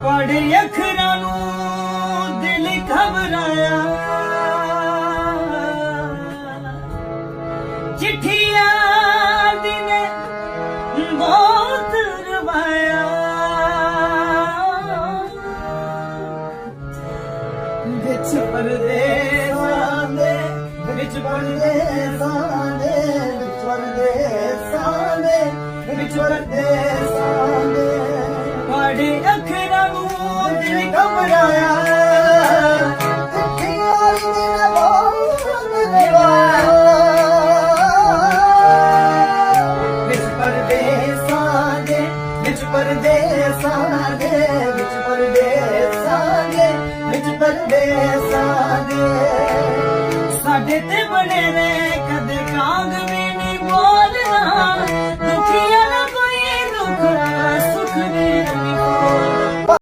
ਪੜ੍ਹ ਅੱਖਰਾਂ ਨੂੰ ਦਿਲ ਘਬਰਾਇਆ, ਚਿੱਠੀਆਂ ਦੀ ਨੇ ਬਹੁਤ ਰਵਾਇਆ, ਵਿੱਚ ਪਰਦੇਸਾਂ ਦੇ ਵਿੱਚ ਪਰਦੇਸਾਂ ਦੇ ਵਿੱਚ ਪਰਦੇਸਾਂ ਦੇ ਵਿੱਚ ਪਰਦੇਸਾਂ ਦੇ ਪੜ੍ਹ ਅੱਖਰਾਂ ਨੂੰ ਦਿਲ ਘਬਰਾਇਆ, ਚਿੱਠੀਆਂ ਦੀ ਨੇ ਬਹੁਤ ਰਵਾਇਆ, ਵਿੱਚ ਪਰਦੇਸਾਂ ਦੇ ਵਿੱਚ ਪਰਦੇਸਾਂ ਦੇ ਵਿੱਚ ਪਰਦੇਸਾਂ ਦੇ ਵਿੱਚ ਪਰਦੇਸਾਂ ਦੇ ਸਾਡੇ ਤੇ ਬਣੇ ਨੇ ਕਦੇ ਕਾਂਗ